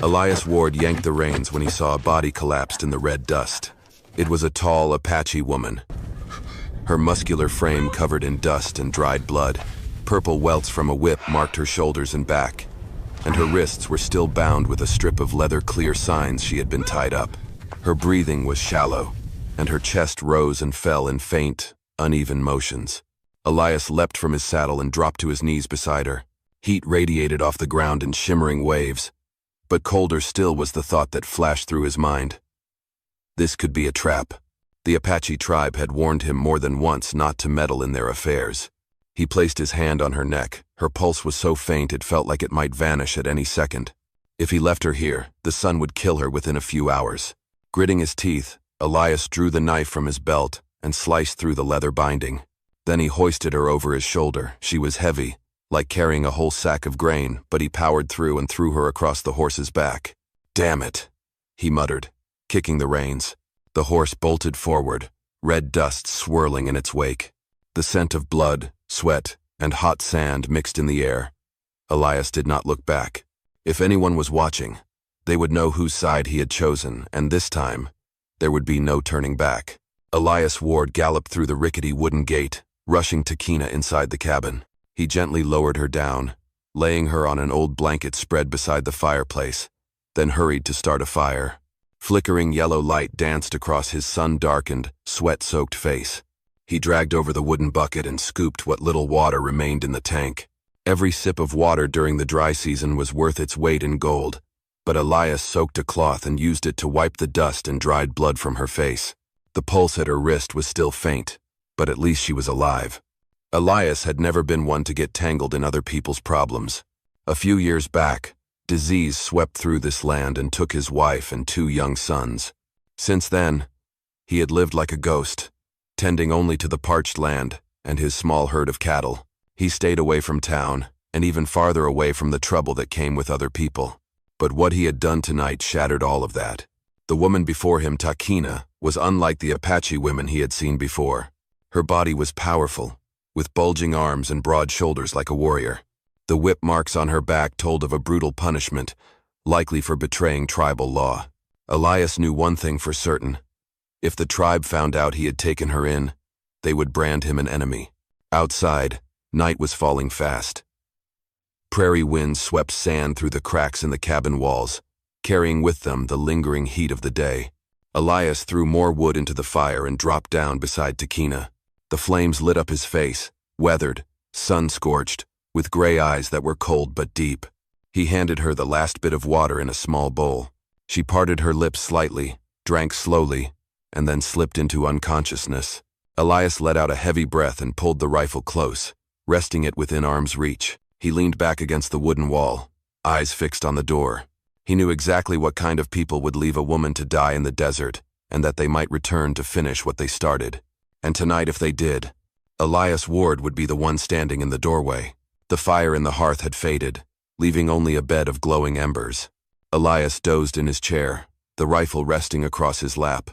Elias Ward yanked the reins when he saw a body collapsed in the red dust. It was a tall Apache woman, her muscular frame covered in dust and dried blood. Purple welts from a whip marked her shoulders and back, and her wrists were still bound with a strip of leather clear signs she had been tied up. Her breathing was shallow, and her chest rose and fell in faint, uneven motions. Elias leapt from his saddle and dropped to his knees beside her. Heat radiated off the ground in shimmering waves, but colder still was the thought that flashed through his mind. This could be a trap. The Apache tribe had warned him more than once not to meddle in their affairs. He placed his hand on her neck. Her pulse was so faint it felt like it might vanish at any second. If he left her here, the sun would kill her within a few hours. Gritting his teeth, Elias drew the knife from his belt and sliced through the leather binding. Then he hoisted her over his shoulder. She was heavy, like carrying a whole sack of grain, but he powered through and threw her across the horse's back. "Damn it," he muttered, kicking the reins. The horse bolted forward, red dust swirling in its wake. The scent of blood, sweat, and hot sand mixed in the air. Elias did not look back. If anyone was watching, they would know whose side he had chosen, and this time, there would be no turning back. Elias Ward galloped through the rickety wooden gate, rushing Takina inside the cabin. He gently lowered her down, laying her on an old blanket spread beside the fireplace, then hurried to start a fire. Flickering yellow light danced across his sun-darkened, sweat-soaked face. He dragged over the wooden bucket and scooped what little water remained in the tank. Every sip of water during the dry season was worth its weight in gold, but Elias soaked a cloth and used it to wipe the dust and dried blood from her face. The pulse at her wrist was still faint, but at least she was alive. Elias had never been one to get tangled in other people's problems. A few years back, disease swept through this land and took his wife and 2 young sons. Since then, he had lived like a ghost, tending only to the parched land and his small herd of cattle. He stayed away from town, and even farther away from the trouble that came with other people. But what he had done tonight shattered all of that. The woman before him, Takina, was unlike the Apache women he had seen before. Her body was powerful, with bulging arms and broad shoulders like a warrior. The whip marks on her back told of a brutal punishment, likely for betraying tribal law. Elias knew one thing for certain. If the tribe found out he had taken her in, they would brand him an enemy. Outside, night was falling fast. Prairie winds swept sand through the cracks in the cabin walls, carrying with them the lingering heat of the day. Elias threw more wood into the fire and dropped down beside Takina. The flames lit up his face, weathered, sun-scorched, with gray eyes that were cold but deep. He handed her the last bit of water in a small bowl. She parted her lips slightly, drank slowly, and then slipped into unconsciousness. Elias let out a heavy breath and pulled the rifle close, resting it within arm's reach. He leaned back against the wooden wall, eyes fixed on the door. He knew exactly what kind of people would leave a woman to die in the desert, and that they might return to finish what they started. And tonight, if they did, Elias Ward would be the one standing in the doorway. The fire in the hearth had faded, leaving only a bed of glowing embers. Elias dozed in his chair, the rifle resting across his lap.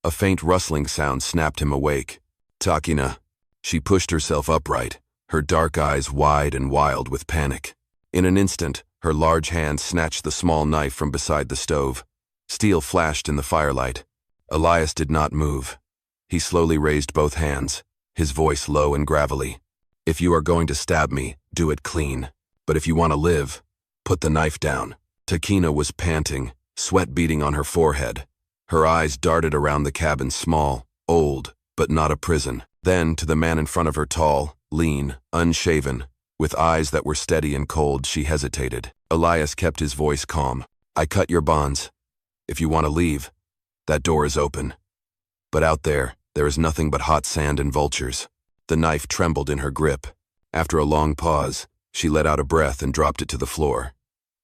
A faint rustling sound snapped him awake. "Takina." She pushed herself upright, her dark eyes wide and wild with panic. In an instant, her large hand snatched the small knife from beside the stove. Steel flashed in the firelight. Elias did not move. He slowly raised both hands, his voice low and gravelly. "If you are going to stab me, do it clean. But if you want to live, put the knife down." Takina was panting, sweat beading on her forehead. Her eyes darted around the cabin, small, old, but not a prison. Then to the man in front of her, tall, lean, unshaven, with eyes that were steady and cold, she hesitated. Elias kept his voice calm. "I cut your bonds. If you want to leave, that door is open. But out there is nothing but hot sand and vultures." The knife trembled in her grip. After a long pause, she let out a breath and dropped it to the floor.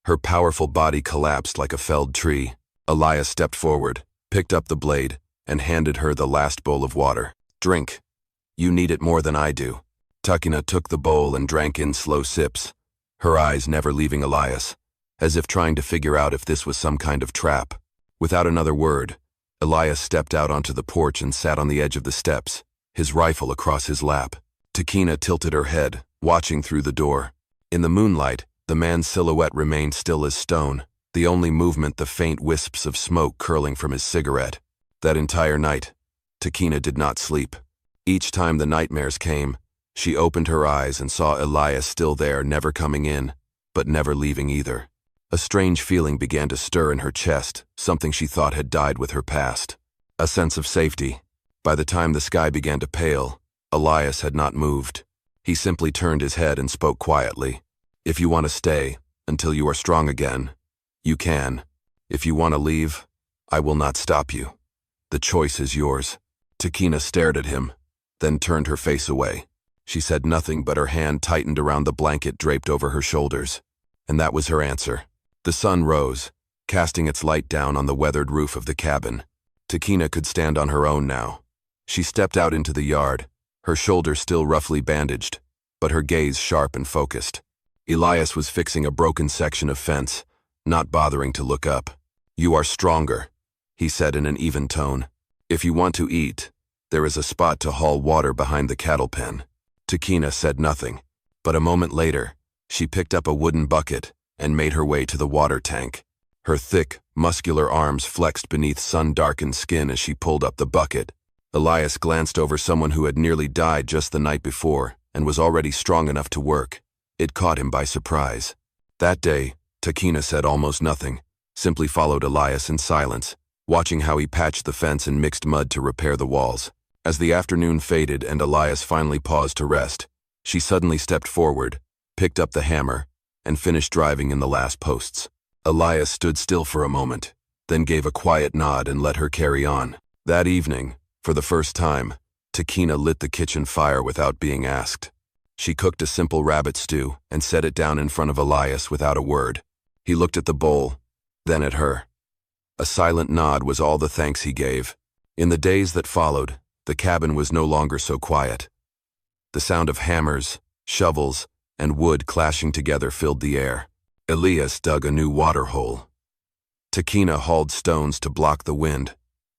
Her powerful body collapsed like a felled tree. Elias stepped forward, picked up the blade, and handed her the last bowl of water. "Drink. You need it more than I do." Takina took the bowl and drank in slow sips, her eyes never leaving Elias, as if trying to figure out if this was some kind of trap. Without another word, Elias stepped out onto the porch and sat on the edge of the steps, his rifle across his lap. Takina tilted her head, watching through the door. In the moonlight, the man's silhouette remained still as stone, the only movement the faint wisps of smoke curling from his cigarette. That entire night, Takina did not sleep. Each time the nightmares came, she opened her eyes and saw Elias still there, never coming in, but never leaving either. A strange feeling began to stir in her chest, something she thought had died with her past. A sense of safety. By the time the sky began to pale, Elias had not moved. He simply turned his head and spoke quietly. "If you want to stay, until you are strong again, you can. If you want to leave, I will not stop you. The choice is yours." Takina stared at him, then turned her face away. She said nothing, but her hand tightened around the blanket draped over her shoulders. And that was her answer. The sun rose, casting its light down on the weathered roof of the cabin. Takina could stand on her own now. She stepped out into the yard, her shoulder still roughly bandaged, but her gaze sharp and focused. Elias was fixing a broken section of fence, not bothering to look up. "You are stronger," he said in an even tone. "If you want to eat, there is a spot to haul water behind the cattle pen." Takina said nothing, but a moment later, she picked up a wooden bucket and made her way to the water tank. Her thick, muscular arms flexed beneath sun-darkened skin as she pulled up the bucket. Elias glanced over someone who had nearly died just the night before and was already strong enough to work. It caught him by surprise. That day, Takina said almost nothing, simply followed Elias in silence, watching how he patched the fence and mixed mud to repair the walls. As the afternoon faded and Elias finally paused to rest, she suddenly stepped forward, picked up the hammer, and finished driving in the last posts. Elias stood still for a moment, then gave a quiet nod and let her carry on. That evening, for the first time, Takina lit the kitchen fire without being asked. She cooked a simple rabbit stew and set it down in front of Elias without a word. He looked at the bowl, then at her. A silent nod was all the thanks he gave. In the days that followed, the cabin was no longer so quiet. The sound of hammers, shovels, and wood clashing together filled the air. Elias dug a new water hole. Takina hauled stones to block the wind.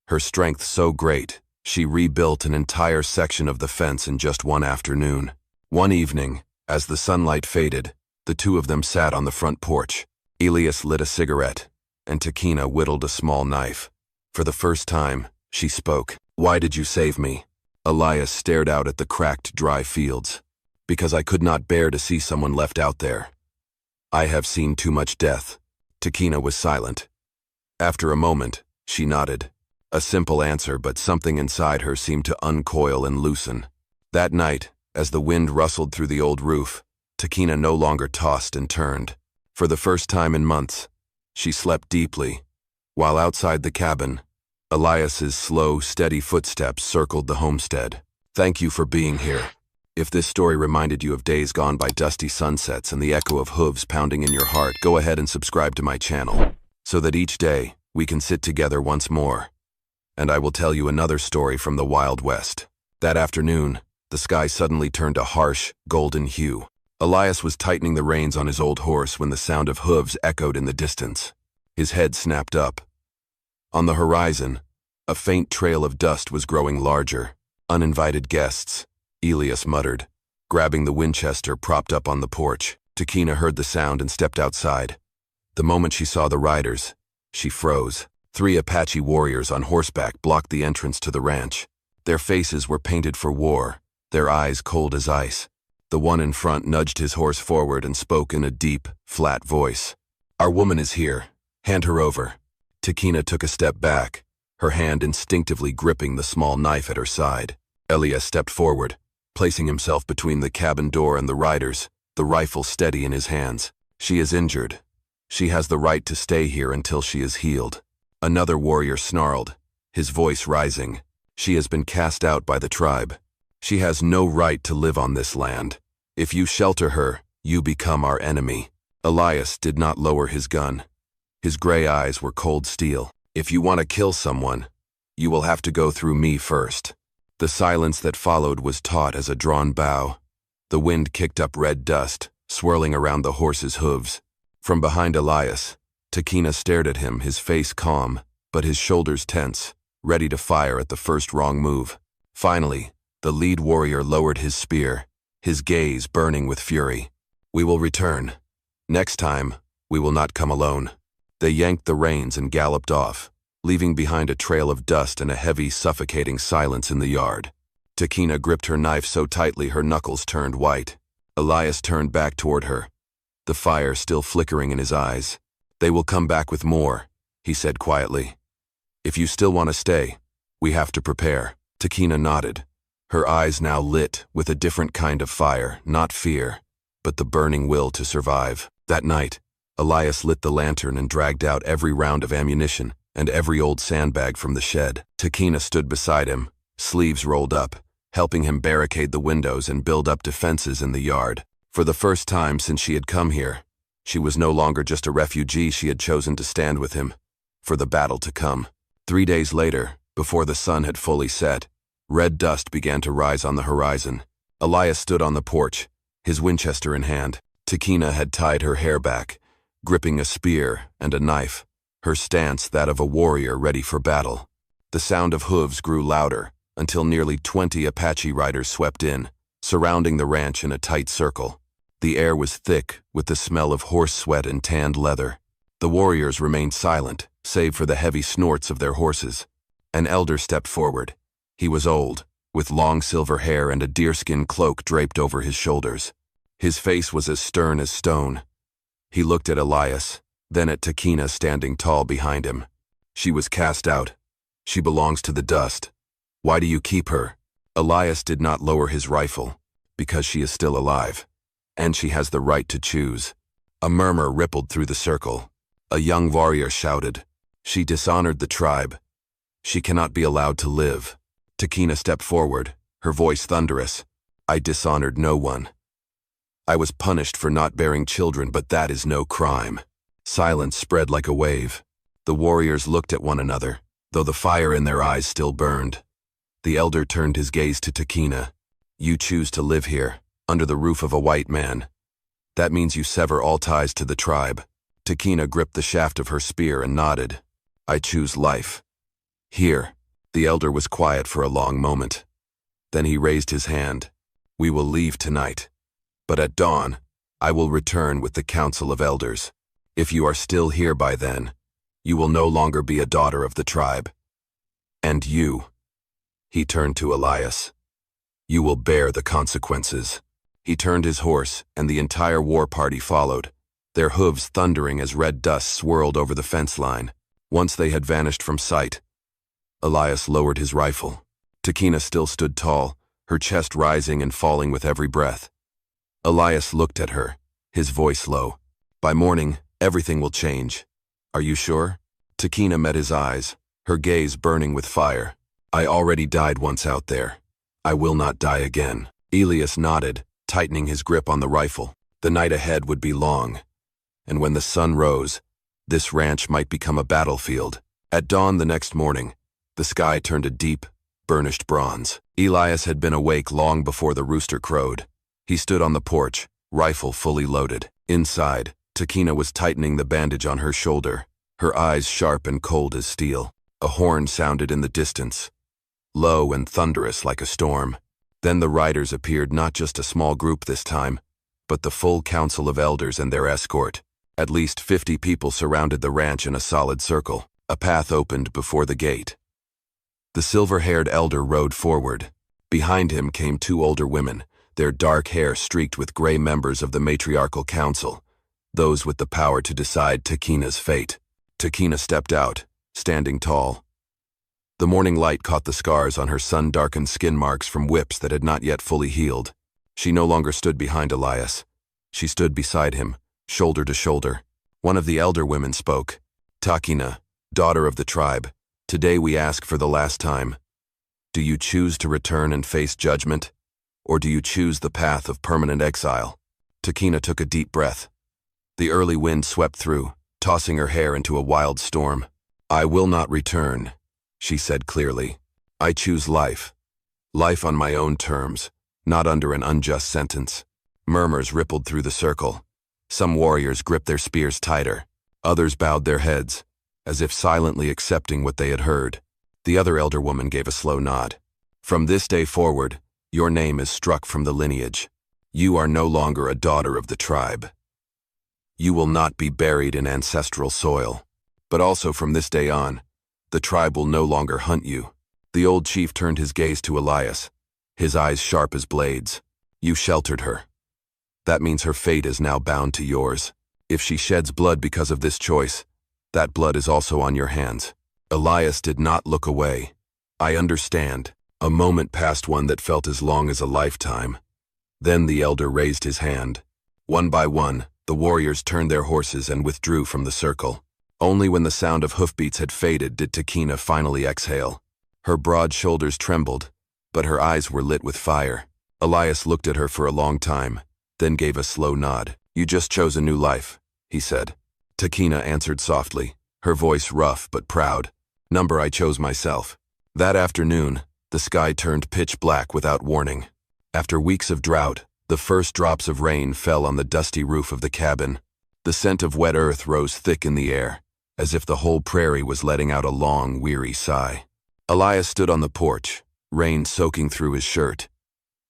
Her strength so great, she rebuilt an entire section of the fence in just one afternoon. One evening, as the sunlight faded, the two of them sat on the front porch. Elias lit a cigarette, and Takina whittled a small knife. For the first time, she spoke. "Why did you save me?" Elias stared out at the cracked, dry fields. "Because I could not bear to see someone left out there. I have seen too much death." Takina was silent. After a moment, she nodded. A simple answer, but something inside her seemed to uncoil and loosen. That night, as the wind rustled through the old roof, Takina no longer tossed and turned. For the first time in months, she slept deeply. While outside the cabin, Elias's slow, steady footsteps circled the homestead. "Thank you for being here." If this story reminded you of days gone by dusty sunsets and the echo of hooves pounding in your heart, go ahead and subscribe to my channel, so that each day we can sit together once more. And I will tell you another story from the Wild West. That afternoon, the sky suddenly turned a harsh, golden hue. Elias was tightening the reins on his old horse when the sound of hooves echoed in the distance. His head snapped up. On the horizon, a faint trail of dust was growing larger. "Uninvited guests," Elias muttered, grabbing the Winchester propped up on the porch. Takina heard the sound and stepped outside. The moment she saw the riders, she froze. 3 Apache warriors on horseback blocked the entrance to the ranch. Their faces were painted for war, their eyes cold as ice. The one in front nudged his horse forward and spoke in a deep, flat voice. "Our woman is here. Hand her over." Takina took a step back, her hand instinctively gripping the small knife at her side. Elias stepped forward, placing himself between the cabin door and the riders, the rifle steady in his hands. "She is injured. She has the right to stay here until she is healed." Another warrior snarled, his voice rising. "She has been cast out by the tribe. She has no right to live on this land. If you shelter her, you become our enemy." Elias did not lower his gun. His gray eyes were cold steel. "If you want to kill someone, you will have to go through me first." The silence that followed was taut as a drawn bow. The wind kicked up red dust, swirling around the horse's hooves. From behind Elias, Takina stared at him, his face calm, but his shoulders tense, ready to fire at the first wrong move. Finally, the lead warrior lowered his spear, his gaze burning with fury. "We will return. Next time, we will not come alone." They yanked the reins and galloped off, leaving behind a trail of dust and a heavy, suffocating silence in the yard. Takina gripped her knife so tightly her knuckles turned white. Elias turned back toward her, the fire still flickering in his eyes. "They will come back with more," he said quietly. "If you still want to stay, we have to prepare." Takina nodded, her eyes now lit with a different kind of fire, not fear, but the burning will to survive. That night, Elias lit the lantern and dragged out every round of ammunition and every old sandbag from the shed. Takina stood beside him, sleeves rolled up, helping him barricade the windows and build up defenses in the yard. For the first time since she had come here, she was no longer just a refugee. She had chosen to stand with him for the battle to come. 3 days later, before the sun had fully set, red dust began to rise on the horizon. Elias stood on the porch, his Winchester in hand. Takina had tied her hair back, gripping a spear and a knife, her stance that of a warrior ready for battle. The sound of hooves grew louder until nearly 20 Apache riders swept in, surrounding the ranch in a tight circle. The air was thick with the smell of horse sweat and tanned leather. The warriors remained silent, save for the heavy snorts of their horses. An elder stepped forward. He was old, with long silver hair and a deerskin cloak draped over his shoulders. His face was as stern as stone. He looked at Elias, then at Takina standing tall behind him. "She was cast out. She belongs to the dust. Why do you keep her?" Elias did not lower his rifle, because she is still alive, and she has the right to choose. A murmur rippled through the circle. A young warrior shouted, "She dishonored the tribe. She cannot be allowed to live." Takina stepped forward, her voice thunderous. "I dishonored no one. I was punished for not bearing children, but that is no crime." Silence spread like a wave. The warriors looked at one another, though the fire in their eyes still burned. The elder turned his gaze to Takina. "You choose to live here, under the roof of a white man. That means you sever all ties to the tribe." Takina gripped the shaft of her spear and nodded. "I choose life. Here." The elder was quiet for a long moment. Then he raised his hand. "We will leave tonight. But at dawn, I will return with the council of elders. If you are still here by then, you will no longer be a daughter of the tribe. And you," he turned to Elias, "you will bear the consequences." He turned his horse, and the entire war party followed, their hooves thundering as red dust swirled over the fence line. Once they had vanished from sight, Elias lowered his rifle. Takina still stood tall, her chest rising and falling with every breath. Elias looked at her, his voice low. "By morning, everything will change. Are you sure?" Takina met his eyes, her gaze burning with fire. "I already died once out there. I will not die again." Elias nodded, tightening his grip on the rifle. The night ahead would be long, and when the sun rose, this ranch might become a battlefield. At dawn the next morning, the sky turned a deep, burnished bronze. Elias had been awake long before the rooster crowed. He stood on the porch, rifle fully loaded. Inside, Takina was tightening the bandage on her shoulder, her eyes sharp and cold as steel. A horn sounded in the distance, low and thunderous like a storm. Then the riders appeared, not just a small group this time, but the full council of elders and their escort. At least 50 people surrounded the ranch in a solid circle. A path opened before the gate. The silver-haired elder rode forward. Behind him came 2 older women, their dark hair streaked with gray, members of the matriarchal council, those with the power to decide Takina's fate. Takina stepped out, standing tall. The morning light caught the scars on her sun-darkened skin marks from whips that had not yet fully healed. She no longer stood behind Elias. She stood beside him, shoulder to shoulder. One of the elder women spoke. "Takina, daughter of the tribe, today we ask for the last time. Do you choose to return and face judgment, or do you choose the path of permanent exile?" Takina took a deep breath. The early wind swept through, tossing her hair into a wild storm. "I will not return," she said clearly. "I choose life. Life on my own terms, not under an unjust sentence." Murmurs rippled through the circle. Some warriors gripped their spears tighter. Others bowed their heads, as if silently accepting what they had heard. The other elder woman gave a slow nod. "From this day forward, your name is struck from the lineage. You are no longer a daughter of the tribe. You will not be buried in ancestral soil. But also from this day on, the tribe will no longer hunt you." The old chief turned his gaze to Elias, his eyes sharp as blades. "You sheltered her. That means her fate is now bound to yours. If she sheds blood because of this choice, that blood is also on your hands." Elias did not look away. "I understand." A moment passed, one that felt as long as a lifetime. Then the elder raised his hand. One by one, the warriors turned their horses and withdrew from the circle. Only when the sound of hoofbeats had faded did Takina finally exhale. Her broad shoulders trembled, but her eyes were lit with fire. Elias looked at her for a long time, then gave a slow nod. "You just chose a new life," he said. Takina answered softly, her voice rough but proud. "I chose myself." That afternoon, the sky turned pitch black without warning. After weeks of drought, the first drops of rain fell on the dusty roof of the cabin. The scent of wet earth rose thick in the air, as if the whole prairie was letting out a long, weary sigh. Elias stood on the porch, rain soaking through his shirt.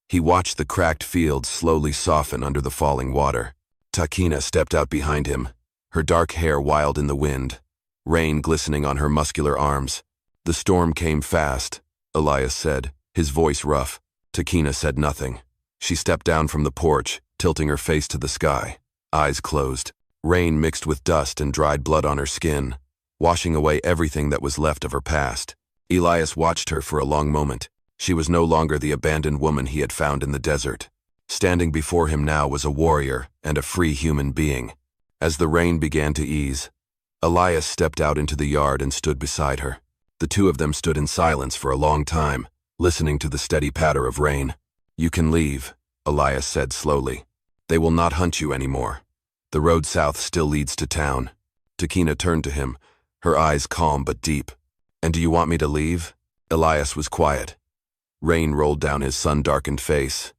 He watched the cracked fields slowly soften under the falling water. Takina stepped out behind him, her dark hair wild in the wind, rain glistening on her muscular arms. "The storm came fast," Elias said, his voice rough. Takina said nothing. She stepped down from the porch, tilting her face to the sky, eyes closed. Rain mixed with dust and dried blood on her skin, washing away everything that was left of her past. Elias watched her for a long moment. She was no longer the abandoned woman he had found in the desert. Standing before him now was a warrior and a free human being. As the rain began to ease, Elias stepped out into the yard and stood beside her. The two of them stood in silence for a long time, listening to the steady patter of rain. "You can leave," Elias said slowly. "They will not hunt you anymore. The road south still leads to town." Takina turned to him, her eyes calm but deep. "And do you want me to leave?" Elias was quiet. Rain rolled down his sun-darkened face.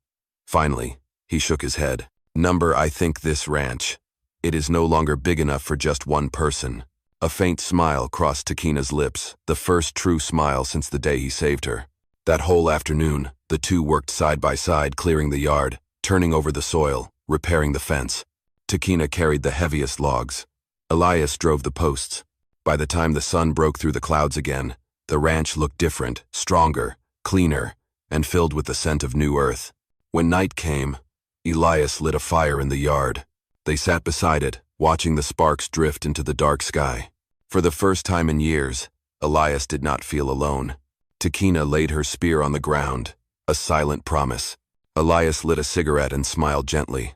Finally, he shook his head. I think this ranch. It is no longer big enough for just one person." A faint smile crossed Takina's lips, the first true smile since the day he saved her. That whole afternoon, the two worked side by side, clearing the yard, turning over the soil, repairing the fence. Takina carried the heaviest logs. Elias drove the posts. By the time the sun broke through the clouds again, the ranch looked different, stronger, cleaner, and filled with the scent of new earth. When night came, Elias lit a fire in the yard. They sat beside it, watching the sparks drift into the dark sky. For the first time in years, Elias did not feel alone. Takina laid her spear on the ground, a silent promise. Elias lit a cigarette and smiled gently.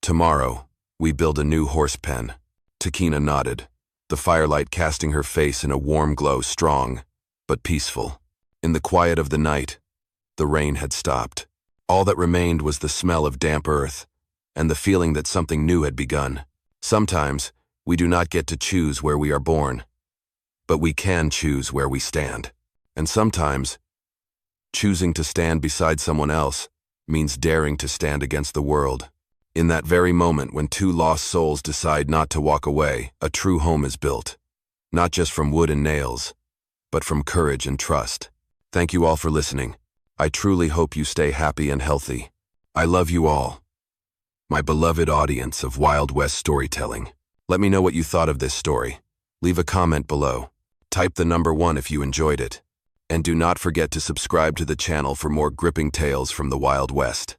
"Tomorrow, we build a new horse pen." Takina nodded, the firelight casting her face in a warm glow, strong but peaceful. In the quiet of the night, the rain had stopped. All that remained was the smell of damp earth, and the feeling that something new had begun. Sometimes, we do not get to choose where we are born, but we can choose where we stand. And sometimes, choosing to stand beside someone else means daring to stand against the world. In that very moment when two lost souls decide not to walk away, a true home is built. Not just from wood and nails, but from courage and trust. Thank you all for listening. I truly hope you stay happy and healthy. I love you all, my beloved audience of Wild West storytelling. Let me know what you thought of this story. Leave a comment below. Type the number 1 if you enjoyed it. And do not forget to subscribe to the channel for more gripping tales from the Wild West.